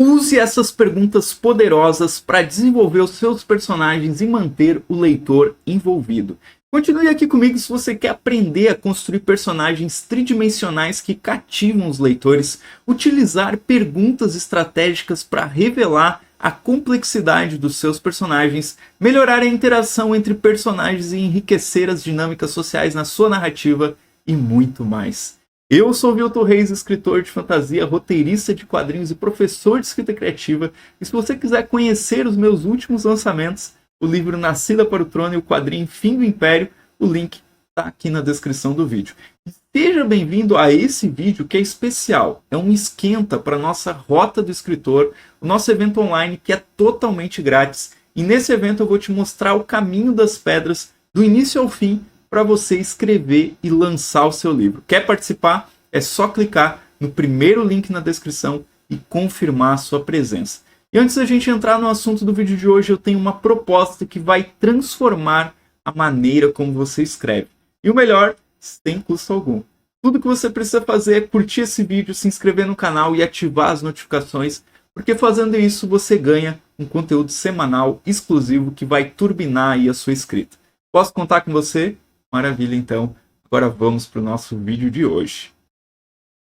Use essas perguntas poderosas para desenvolver os seus personagens e manter o leitor envolvido. Continue aqui comigo se você quer aprender a construir personagens tridimensionais que cativam os leitores, utilizar perguntas estratégicas para revelar a complexidade dos seus personagens, melhorar a interação entre personagens e enriquecer as dinâmicas sociais na sua narrativa e muito mais. Eu sou Vilton Reis, escritor de fantasia, roteirista de quadrinhos e professor de escrita criativa. E se você quiser conhecer os meus últimos lançamentos, o livro Nascida para o Trono e o quadrinho Fim do Império, o link está aqui na descrição do vídeo. E seja bem-vindo a esse vídeo que é especial. É um esquenta para a nossa Rota do Escritor, o nosso evento online que é totalmente grátis. E nesse evento eu vou te mostrar o caminho das pedras, do início ao fim, para você escrever e lançar o seu livro. Quer participar? É só clicar no primeiro link na descrição e confirmar a sua presença. E antes da gente entrar no assunto do vídeo de hoje, eu tenho uma proposta que vai transformar a maneira como você escreve. E o melhor, sem custo algum. Tudo que você precisa fazer é curtir esse vídeo, se inscrever no canal e ativar as notificações, porque fazendo isso você ganha um conteúdo semanal exclusivo que vai turbinar aí a sua escrita. Posso contar com você? Maravilha, então. Agora vamos para o nosso vídeo de hoje.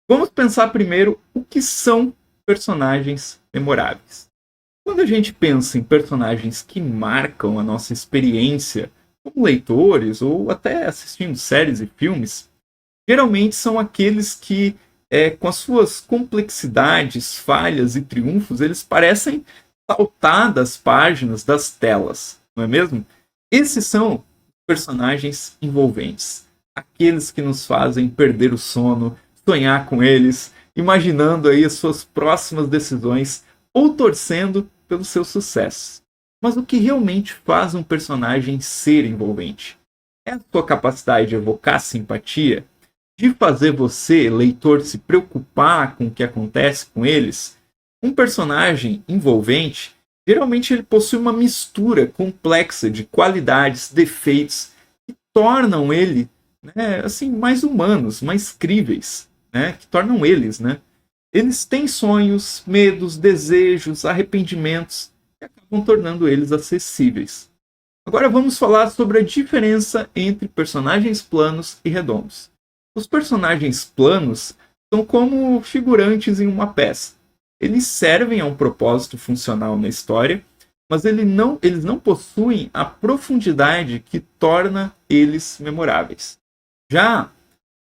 Vamos pensar primeiro o que são personagens memoráveis. Quando a gente pensa em personagens que marcam a nossa experiência como leitores ou até assistindo séries e filmes, geralmente são aqueles que, com as suas complexidades, falhas e triunfos, eles parecem saltar das páginas das telas, não é mesmo? Esses são personagens envolventes, aqueles que nos fazem perder o sono, sonhar com eles, imaginando aí as suas próximas decisões ou torcendo pelo seu sucesso. Mas o que realmente faz um personagem ser envolvente? É a sua capacidade de evocar simpatia, de fazer você, leitor, se preocupar com o que acontece com eles? Um personagem envolvente geralmente ele possui uma mistura complexa de qualidades, defeitos, que tornam ele, assim, mais humanos, mais críveis, que tornam eles. Eles têm sonhos, medos, desejos, arrependimentos, que acabam tornando eles acessíveis. Agora vamos falar sobre a diferença entre personagens planos e redondos. Os personagens planos são como figurantes em uma peça. Eles servem a um propósito funcional na história, mas eles não possuem a profundidade que torna eles memoráveis. Já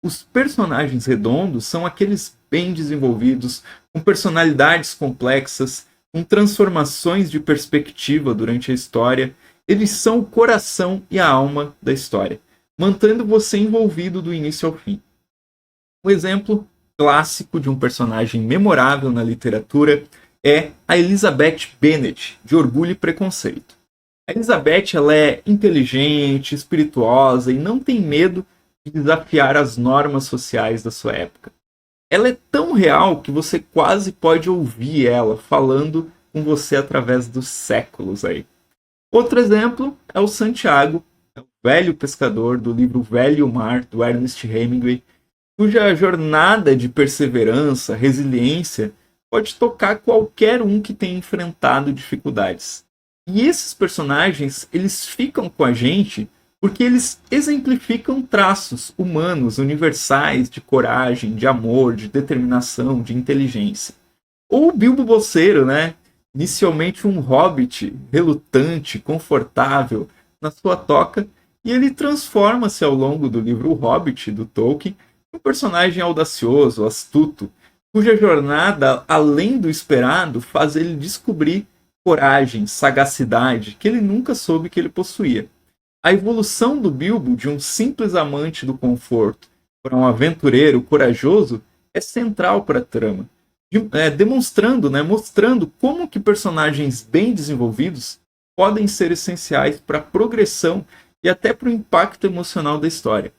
os personagens redondos são aqueles bem desenvolvidos, com personalidades complexas, com transformações de perspectiva durante a história. Eles são o coração e a alma da história, mantendo você envolvido do início ao fim. Um exemplo clássico de um personagem memorável na literatura é a Elizabeth Bennet, de Orgulho e Preconceito. A Elizabeth ela é inteligente, espirituosa e não tem medo de desafiar as normas sociais da sua época. Ela é tão real que você quase pode ouvir ela falando com você através dos séculos aí. Outro exemplo é o Santiago, o velho pescador do livro Velho e o Mar, do Ernest Hemingway, cuja jornada de perseverança, resiliência, pode tocar qualquer um que tenha enfrentado dificuldades. E esses personagens, eles ficam com a gente porque eles exemplificam traços humanos, universais, de coragem, de amor, de determinação, de inteligência. Ou o Bilbo Bolseiro, inicialmente um hobbit relutante, confortável na sua toca, e ele transforma-se ao longo do livro O Hobbit, do Tolkien, um personagem audacioso, astuto, cuja jornada, além do esperado, faz ele descobrir coragem, sagacidade, que ele nunca soube que ele possuía. A evolução do Bilbo de um simples amante do conforto para um aventureiro corajoso é central para a trama, mostrando como que personagens bem desenvolvidos podem ser essenciais para a progressão e até para o impacto emocional da história.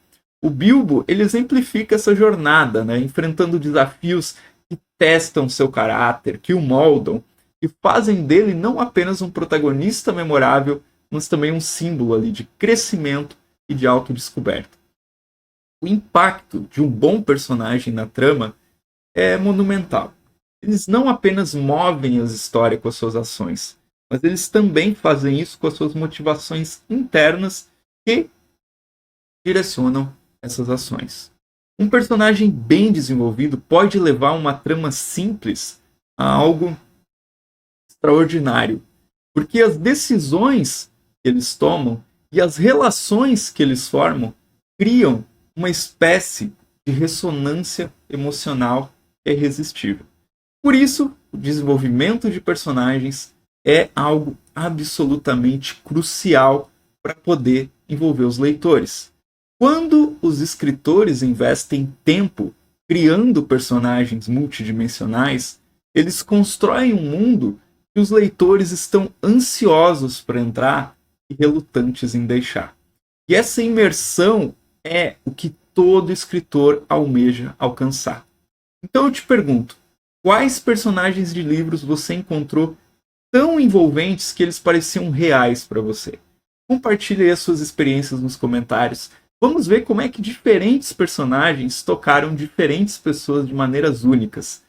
O Bilbo ele exemplifica essa jornada, enfrentando desafios que testam seu caráter, que o moldam e fazem dele não apenas um protagonista memorável, mas também um símbolo ali de crescimento e de autodescoberta. O impacto de um bom personagem na trama é monumental. eles não apenas movem as histórias com as suas ações, mas eles também fazem isso com as suas motivações internas que direcionam essas ações. Um personagem bem desenvolvido pode levar uma trama simples a algo extraordinário, porque as decisões que eles tomam e as relações que eles formam criam uma espécie de ressonância emocional irresistível. Por isso, o desenvolvimento de personagens é algo absolutamente crucial para poder envolver os leitores. Quando os escritores investem tempo criando personagens multidimensionais, eles constroem um mundo que os leitores estão ansiosos para entrar e relutantes em deixar. E essa imersão é o que todo escritor almeja alcançar. Então eu te pergunto, quais personagens de livros você encontrou tão envolventes que eles pareciam reais para você? Compartilhe aí as suas experiências nos comentários. Vamos ver como é que diferentes personagens tocaram diferentes pessoas de maneiras únicas.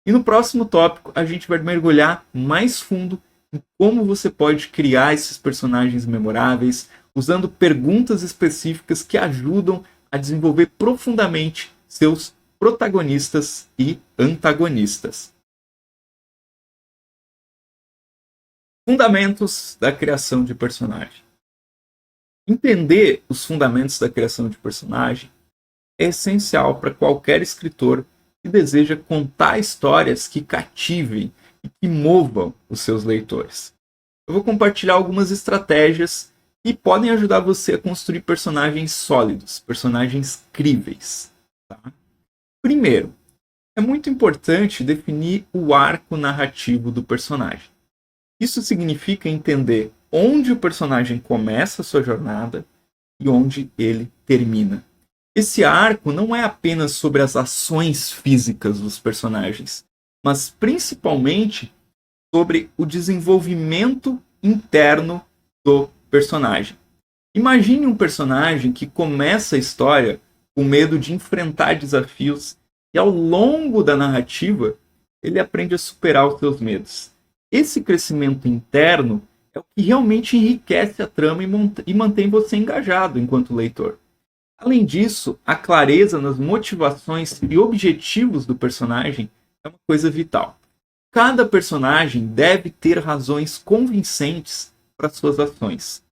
E no próximo tópico a gente vai mergulhar mais fundo em como você pode criar esses personagens memoráveis, usando perguntas específicas que ajudam a desenvolver profundamente seus protagonistas e antagonistas. Fundamentos da criação de personagem. Entender os fundamentos da criação de personagem é essencial para qualquer escritor que deseja contar histórias que cativem e que movam os seus leitores. Eu vou compartilhar algumas estratégias que podem ajudar você a construir personagens sólidos, personagens críveis. Tá? Primeiro, é muito importante definir o arco narrativo do personagem. Isso significa entender onde o personagem começa a sua jornada e onde ele termina. Esse arco não é apenas sobre as ações físicas dos personagens, mas principalmente sobre o desenvolvimento interno do personagem. Imagine um personagem que começa a história com medo de enfrentar desafios e ao longo da narrativa ele aprende a superar os seus medos. Esse crescimento interno é o que realmente enriquece a trama e mantém você engajado enquanto leitor. Além disso, a clareza nas motivações e objetivos do personagem é uma coisa vital. Cada personagem deve ter razões convincentes para suas ações,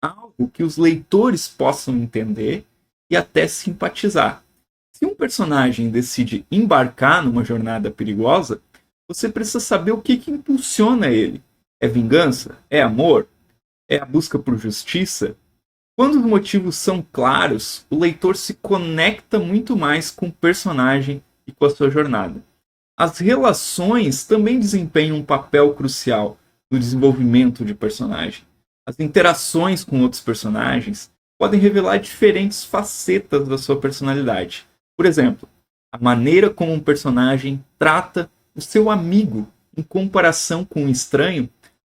algo que os leitores possam entender e até simpatizar. Se um personagem decide embarcar numa jornada perigosa, você precisa saber o que impulsiona ele. É vingança? É amor? É a busca por justiça? Quando os motivos são claros, o leitor se conecta muito mais com o personagem e com a sua jornada. As relações também desempenham um papel crucial no desenvolvimento de personagem. As interações com outros personagens podem revelar diferentes facetas da sua personalidade. Por exemplo, a maneira como um personagem trata o seu amigo em comparação com um estranho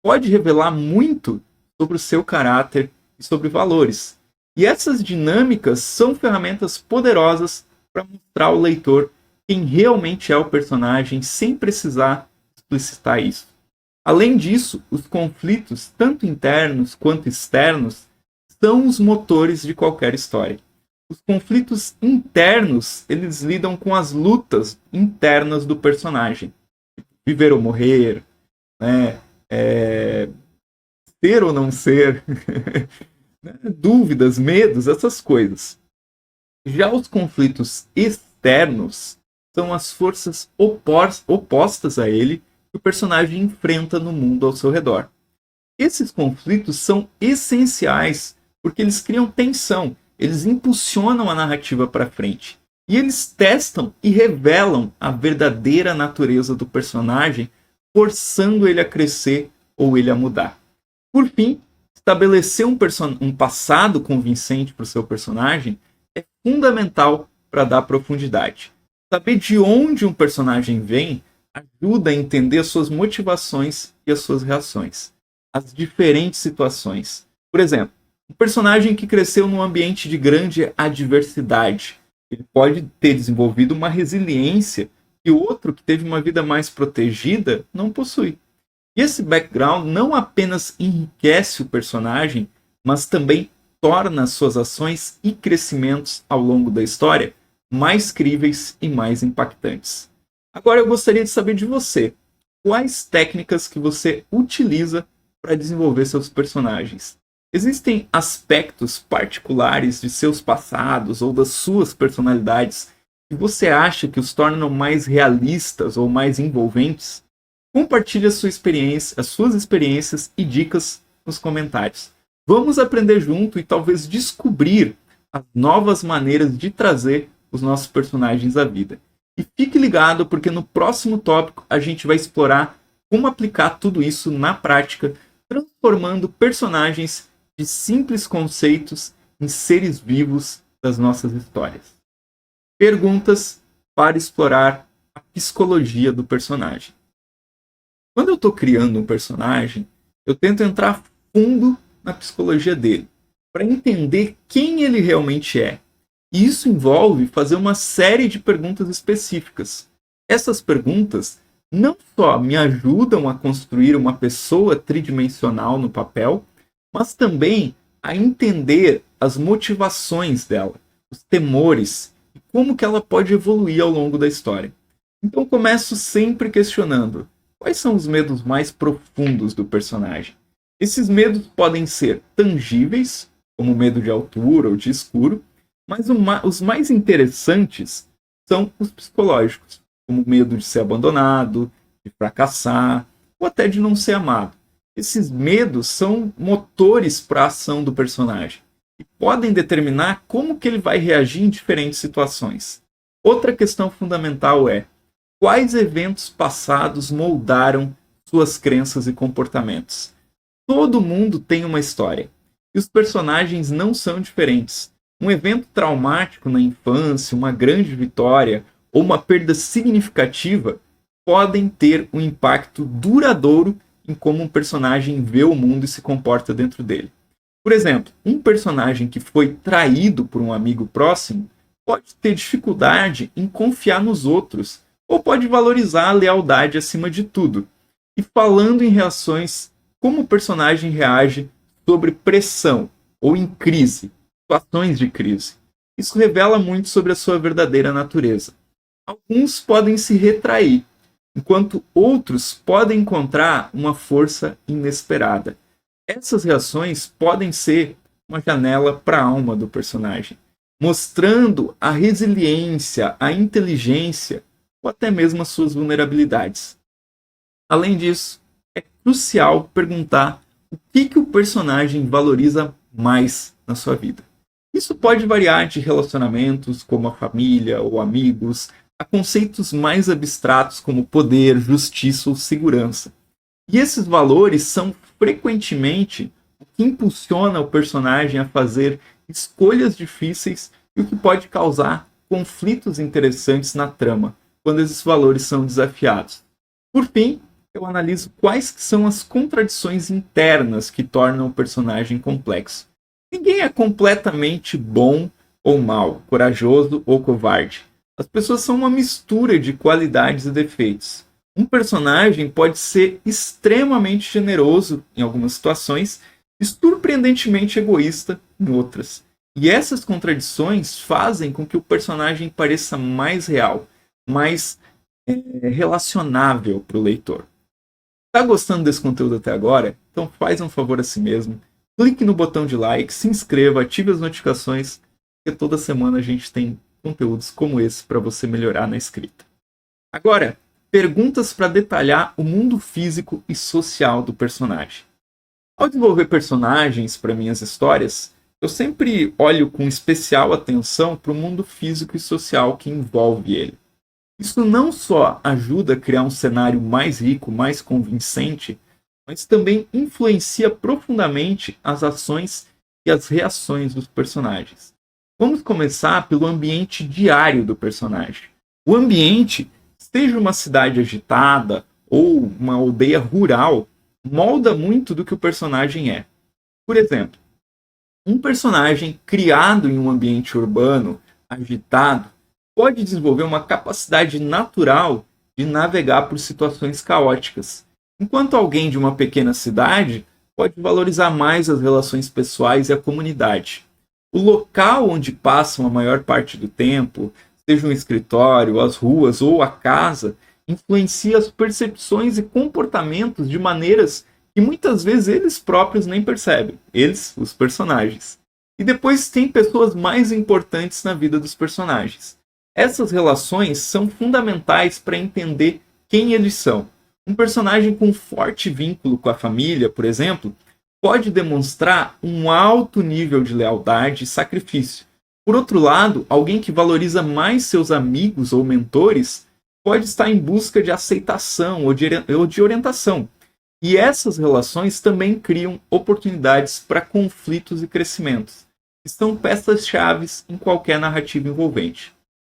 pode revelar muito sobre o seu caráter e sobre valores. E essas dinâmicas são ferramentas poderosas para mostrar ao leitor quem realmente é o personagem sem precisar explicitar isso. Além disso, os conflitos, tanto internos quanto externos, são os motores de qualquer história. Os conflitos internos, eles lidam com as lutas internas do personagem. Viver ou morrer, né? Ser ou não ser, dúvidas, medos, essas coisas. Já os conflitos externos são as forças opostas a ele que o personagem enfrenta no mundo ao seu redor. Esses conflitos são essenciais porque eles criam tensão, eles impulsionam a narrativa para frente. E eles testam e revelam a verdadeira natureza do personagem, forçando ele a crescer ou ele a mudar. Por fim, estabelecer um passado convincente para o seu personagem é fundamental para dar profundidade. Saber de onde um personagem vem ajuda a entender as suas motivações e as suas reações, as diferentes situações. Por exemplo, um personagem que cresceu num ambiente de grande adversidade, ele pode ter desenvolvido uma resiliência e outro que teve uma vida mais protegida não possui. E esse background não apenas enriquece o personagem, mas também torna suas ações e crescimentos ao longo da história mais críveis e mais impactantes. Agora eu gostaria de saber de você, quais técnicas que você utiliza para desenvolver seus personagens? Existem aspectos particulares de seus passados ou das suas personalidades que você acha que os tornam mais realistas ou mais envolventes? Compartilhe a sua experiência, as suas experiências e dicas nos comentários. Vamos aprender junto e talvez descobrir as novas maneiras de trazer os nossos personagens à vida. E fique ligado porque no próximo tópico a gente vai explorar como aplicar tudo isso na prática, transformando personagens de simples conceitos em seres vivos das nossas histórias. Perguntas para explorar a psicologia do personagem. Quando eu estou criando um personagem, eu tento entrar fundo na psicologia dele, para entender quem ele realmente é. E isso envolve fazer uma série de perguntas específicas. Essas perguntas não só me ajudam a construir uma pessoa tridimensional no papel, mas também a entender as motivações dela, os temores e como que ela pode evoluir ao longo da história. Então começo sempre questionando: quais são os medos mais profundos do personagem? Esses medos podem ser tangíveis, como medo de altura ou de escuro, mas os mais interessantes são os psicológicos, como medo de ser abandonado, de fracassar ou até de não ser amado. Esses medos são motores para a ação do personagem e podem determinar como que ele vai reagir em diferentes situações. Outra questão fundamental é: quais eventos passados moldaram suas crenças e comportamentos? Todo mundo tem uma história e os personagens não são diferentes. Um evento traumático na infância, uma grande vitória ou uma perda significativa podem ter um impacto duradouro em como um personagem vê o mundo e se comporta dentro dele. Por exemplo, um personagem que foi traído por um amigo próximo pode ter dificuldade em confiar nos outros ou pode valorizar a lealdade acima de tudo. E falando em reações, como o personagem reage sobre pressão ou em crise, situações de crise. Isso revela muito sobre a sua verdadeira natureza. Alguns podem se retrair, enquanto outros podem encontrar uma força inesperada. Essas reações podem ser uma janela para a alma do personagem, mostrando a resiliência, a inteligência ou até mesmo as suas vulnerabilidades. Além disso, é crucial perguntar o que o personagem valoriza mais na sua vida. Isso pode variar de relacionamentos, como a família ou amigos, a conceitos mais abstratos como poder, justiça ou segurança. E esses valores são frequentemente o que impulsiona o personagem a fazer escolhas difíceis e o que pode causar conflitos interessantes na trama, quando esses valores são desafiados. Por fim, eu analiso quais são as contradições internas que tornam o personagem complexo. Ninguém é completamente bom ou mal, corajoso ou covarde. As pessoas são uma mistura de qualidades e defeitos. Um personagem pode ser extremamente generoso em algumas situações e surpreendentemente egoísta em outras. E essas contradições fazem com que o personagem pareça mais real, mais relacionável para o leitor. Está gostando desse conteúdo até agora? Então faz um favor a si mesmo. Clique no botão de like, se inscreva, ative as notificações, porque toda semana a gente tem conteúdos como esse para você melhorar na escrita. Agora, perguntas para detalhar o mundo físico e social do personagem. Ao desenvolver personagens para minhas histórias, eu sempre olho com especial atenção para o mundo físico e social que envolve ele. Isso não só ajuda a criar um cenário mais rico, mais convincente, mas também influencia profundamente as ações e as reações dos personagens. Vamos começar pelo ambiente diário do personagem. O ambiente, seja uma cidade agitada ou uma aldeia rural, molda muito do que o personagem é. Por exemplo, um personagem criado em um ambiente urbano, agitado, pode desenvolver uma capacidade natural de navegar por situações caóticas, enquanto alguém de uma pequena cidade pode valorizar mais as relações pessoais e a comunidade. O local onde passam a maior parte do tempo, seja um escritório, as ruas ou a casa, influencia as percepções e comportamentos de maneiras que muitas vezes eles próprios nem percebem. Eles, os personagens. E depois tem pessoas mais importantes na vida dos personagens. Essas relações são fundamentais para entender quem eles são. Um personagem com forte vínculo com a família, por exemplo, pode demonstrar um alto nível de lealdade e sacrifício. Por outro lado, alguém que valoriza mais seus amigos ou mentores pode estar em busca de aceitação ou de orientação. E essas relações também criam oportunidades para conflitos e crescimentos, que são peças-chave em qualquer narrativa envolvente.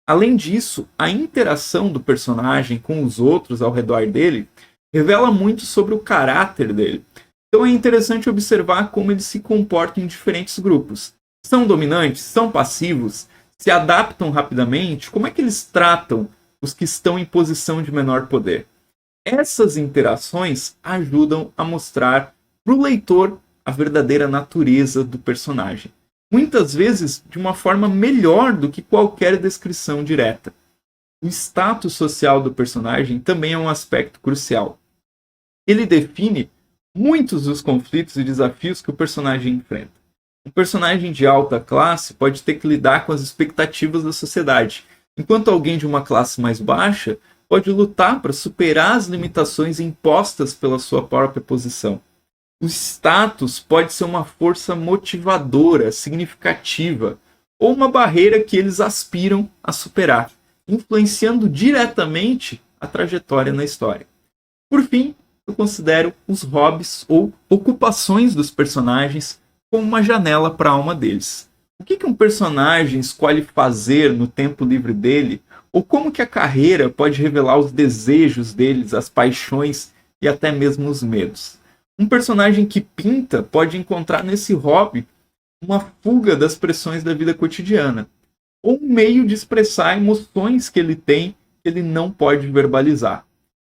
Além disso, a interação do personagem com os outros ao redor dele revela muito sobre o caráter dele. Então é interessante observar como eles se comportam em diferentes grupos. São dominantes? São passivos? Se adaptam rapidamente? Como é que eles tratam os que estão em posição de menor poder? Essas interações ajudam a mostrar para o leitor a verdadeira natureza do personagem. Muitas vezes de uma forma melhor do que qualquer descrição direta. O status social do personagem também é um aspecto crucial. Ele define muitos dos conflitos e desafios que o personagem enfrenta. Um personagem de alta classe pode ter que lidar com as expectativas da sociedade, enquanto alguém de uma classe mais baixa pode lutar para superar as limitações impostas pela sua própria posição. O status pode ser uma força motivadora, significativa, ou uma barreira que eles aspiram a superar, influenciando diretamente a trajetória na história. Por fim, eu considero os hobbies ou ocupações dos personagens como uma janela para a alma deles. O que um personagem escolhe fazer no tempo livre dele, ou como que a carreira pode revelar os desejos deles, as paixões e até mesmo os medos. Um personagem que pinta pode encontrar nesse hobby uma fuga das pressões da vida cotidiana, ou um meio de expressar emoções que ele tem que ele não pode verbalizar.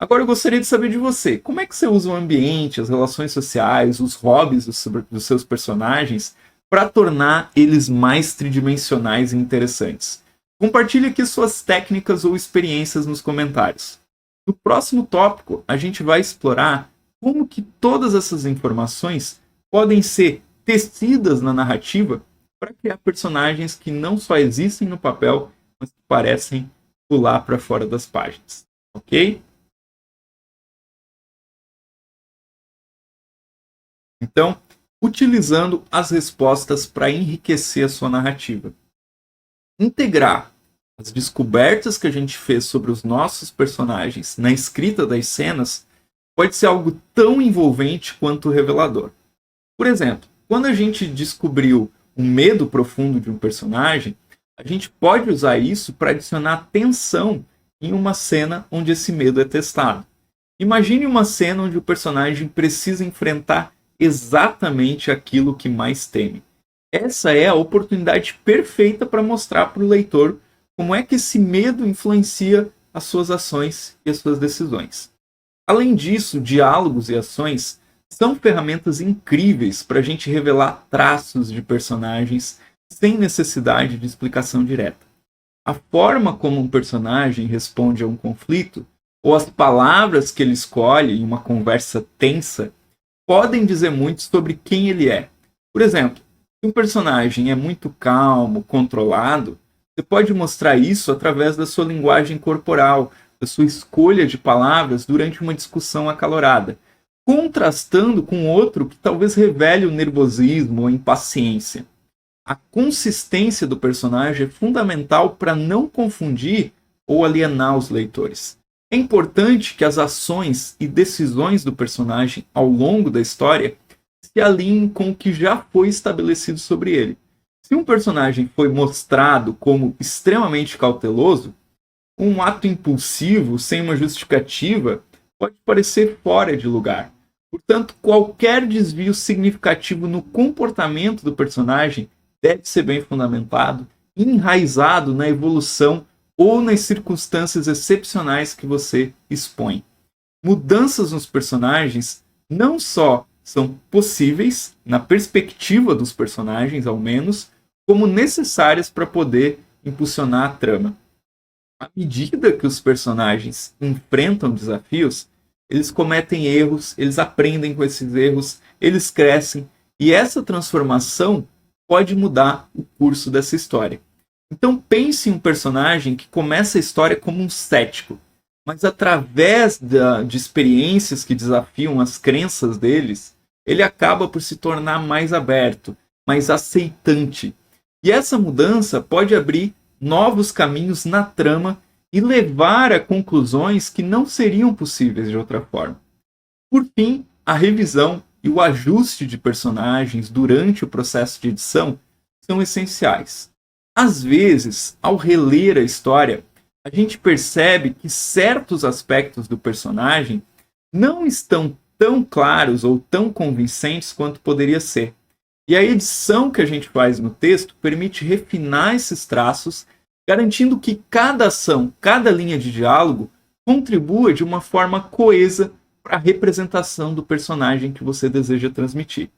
Agora eu gostaria de saber de você, como é que você usa o ambiente, as relações sociais, os hobbies dos seus personagens para tornar eles mais tridimensionais e interessantes? Compartilhe aqui suas técnicas ou experiências nos comentários. No próximo tópico, a gente vai explorar como que todas essas informações podem ser tecidas na narrativa para criar personagens que não só existem no papel, mas que parecem pular para fora das páginas. Ok? Então, utilizando as respostas para enriquecer a sua narrativa. Integrar as descobertas que a gente fez sobre os nossos personagens na escrita das cenas pode ser algo tão envolvente quanto revelador. Por exemplo, quando a gente descobriu um medo profundo de um personagem, a gente pode usar isso para adicionar tensão em uma cena onde esse medo é testado. Imagine uma cena onde o personagem precisa enfrentar exatamente aquilo que mais teme. Essa é a oportunidade perfeita para mostrar para o leitor como é que esse medo influencia as suas ações e as suas decisões. Além disso, diálogos e ações são ferramentas incríveis para a gente revelar traços de personagens sem necessidade de explicação direta. A forma como um personagem responde a um conflito, ou as palavras que ele escolhe em uma conversa tensa, podem dizer muito sobre quem ele é. Por exemplo, se um personagem é muito calmo, controlado, você pode mostrar isso através da sua linguagem corporal, da sua escolha de palavras durante uma discussão acalorada, contrastando com outro que talvez revele o nervosismo ou a impaciência. A consistência do personagem é fundamental para não confundir ou alienar os leitores. É importante que as ações e decisões do personagem ao longo da história se alinhem com o que já foi estabelecido sobre ele. Se um personagem foi mostrado como extremamente cauteloso, um ato impulsivo, sem uma justificativa, pode parecer fora de lugar. Portanto, qualquer desvio significativo no comportamento do personagem deve ser bem fundamentado e enraizado na evolução ou nas circunstâncias excepcionais que você expõe. Mudanças nos personagens não só são possíveis, na perspectiva dos personagens ao menos, como necessárias para poder impulsionar a trama. À medida que os personagens enfrentam desafios, eles cometem erros, eles aprendem com esses erros, eles crescem, e essa transformação pode mudar o curso dessa história. Então pense em um personagem que começa a história como um cético, mas através de experiências que desafiam as crenças deles, ele acaba por se tornar mais aberto, mais aceitante. E essa mudança pode abrir novos caminhos na trama e levar a conclusões que não seriam possíveis de outra forma. Por fim, a revisão e o ajuste de personagens durante o processo de edição são essenciais. Às vezes, ao reler a história, a gente percebe que certos aspectos do personagem não estão tão claros ou tão convincentes quanto poderia ser. E a edição que a gente faz no texto permite refinar esses traços, garantindo que cada ação, cada linha de diálogo contribua de uma forma coesa para a representação do personagem que você deseja transmitir.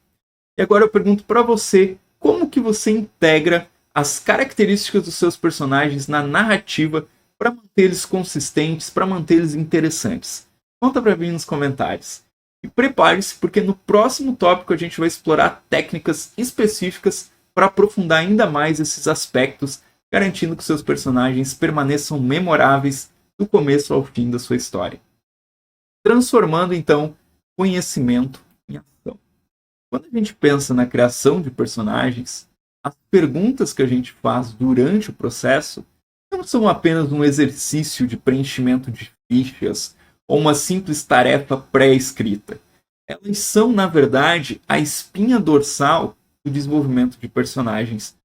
E agora eu pergunto para você, como que você integra as características dos seus personagens na narrativa para mantê-los consistentes, para mantê-los interessantes? Conta para mim nos comentários. E prepare-se, porque no próximo tópico a gente vai explorar técnicas específicas para aprofundar ainda mais esses aspectos, garantindo que seus personagens permaneçam memoráveis do começo ao fim da sua história. Transformando, então, conhecimento em ação. Quando a gente pensa na criação de personagens, as perguntas que a gente faz durante o processo não são apenas um exercício de preenchimento de fichas ou uma simples tarefa pré-escrita. Elas são, na verdade, a espinha dorsal do desenvolvimento de personagens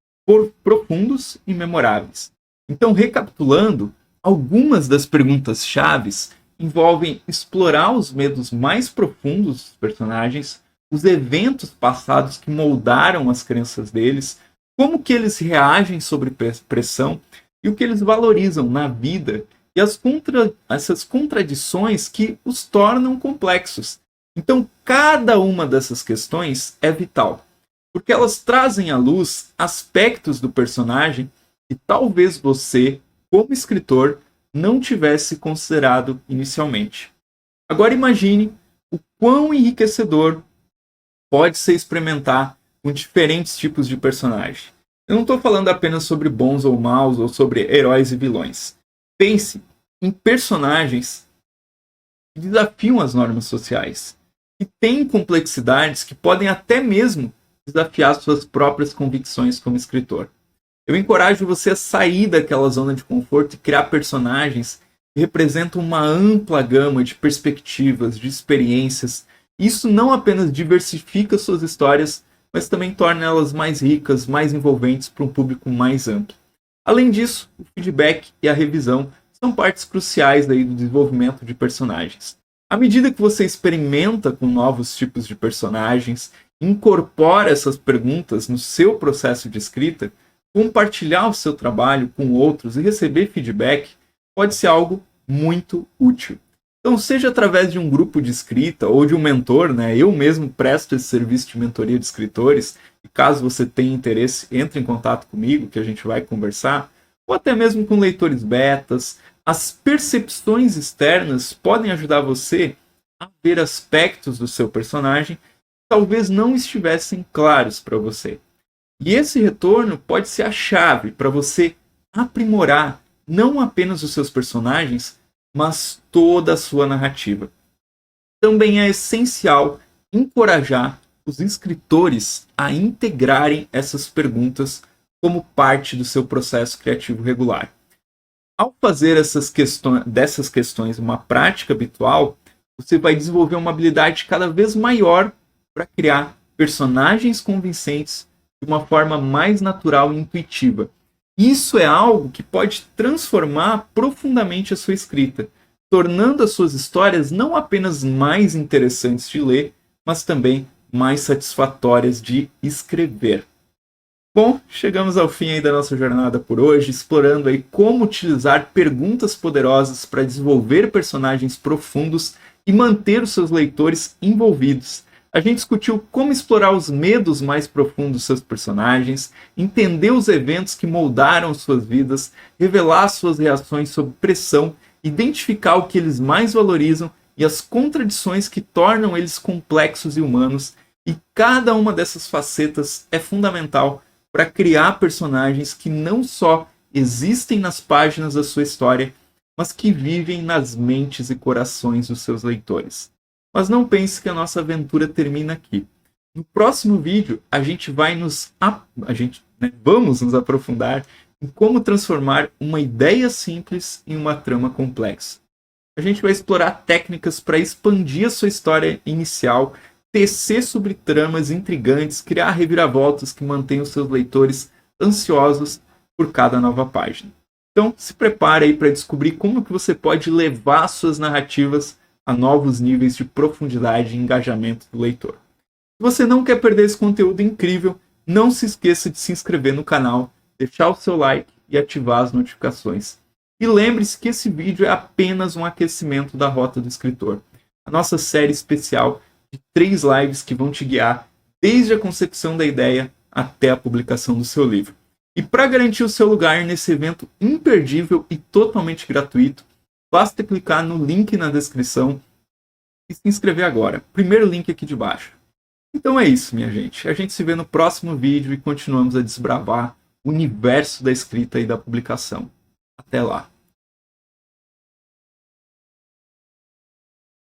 profundos e memoráveis. Então, recapitulando, algumas das perguntas chaves envolvem explorar os medos mais profundos dos personagens, os eventos passados que moldaram as crenças deles, como que eles reagem sobre pressão e o que eles valorizam na vida e essas contradições que os tornam complexos. Então, cada uma dessas questões é vital, porque elas trazem à luz aspectos do personagem que talvez você, como escritor, não tivesse considerado inicialmente. Agora imagine o quão enriquecedor pode ser experimentar com diferentes tipos de personagem. Eu não estou falando apenas sobre bons ou maus, ou sobre heróis e vilões. Pense em personagens que desafiam as normas sociais, que têm complexidades que podem até mesmo desafiar suas próprias convicções como escritor. Eu encorajo você a sair daquela zona de conforto e criar personagens que representam uma ampla gama de perspectivas, de experiências. Isso não apenas diversifica suas histórias, mas também torna elas mais ricas, mais envolventes para um público mais amplo. Além disso, o feedback e a revisão são partes cruciais do desenvolvimento de personagens. À medida que você experimenta com novos tipos de personagens, incorpora essas perguntas no seu processo de escrita, compartilhar o seu trabalho com outros e receber feedback pode ser algo muito útil. Então, seja através de um grupo de escrita ou de um mentor, né? Eu mesmo presto esse serviço de mentoria de escritores, e caso você tenha interesse, entre em contato comigo, que a gente vai conversar, ou até mesmo com leitores betas. As percepções externas podem ajudar você a ver aspectos do seu personagem que talvez não estivessem claros para você. E esse retorno pode ser a chave para você aprimorar não apenas os seus personagens, mas toda a sua narrativa. Também é essencial encorajar os escritores a integrarem essas perguntas como parte do seu processo criativo regular. Ao fazer dessas questões uma prática habitual, você vai desenvolver uma habilidade cada vez maior para criar personagens convincentes de uma forma mais natural e intuitiva. Isso é algo que pode transformar profundamente a sua escrita, tornando as suas histórias não apenas mais interessantes de ler, mas também mais satisfatórias de escrever. Bom, chegamos ao fim aí da nossa jornada por hoje, explorando aí como utilizar perguntas poderosas para desenvolver personagens profundos e manter os seus leitores envolvidos. A gente discutiu como explorar os medos mais profundos dos seus personagens, entender os eventos que moldaram suas vidas, revelar suas reações sob pressão, identificar o que eles mais valorizam e as contradições que tornam eles complexos e humanos. E cada uma dessas facetas é fundamental para criar personagens que não só existem nas páginas da sua história, mas que vivem nas mentes e corações dos seus leitores. Mas não pense que a nossa aventura termina aqui. No próximo vídeo, vamos nos aprofundar em como transformar uma ideia simples em uma trama complexa. A gente vai explorar técnicas para expandir a sua história inicial, tecer sobre tramas intrigantes, criar reviravoltas que mantenham os seus leitores ansiosos por cada nova página. Então, se prepare aí para descobrir como que você pode levar suas narrativas a novos níveis de profundidade e engajamento do leitor. Se você não quer perder esse conteúdo incrível, não se esqueça de se inscrever no canal, deixar o seu like e ativar as notificações. E lembre-se que esse vídeo é apenas um aquecimento da Rota do Escritor, a nossa série especial de 3 lives que vão te guiar desde a concepção da ideia até a publicação do seu livro. E para garantir o seu lugar nesse evento imperdível e totalmente gratuito, basta clicar no link na descrição e se inscrever agora. Primeiro link aqui de baixo. Então é isso, minha gente. A gente se vê no próximo vídeo e continuamos a desbravar o universo da escrita e da publicação. Até lá.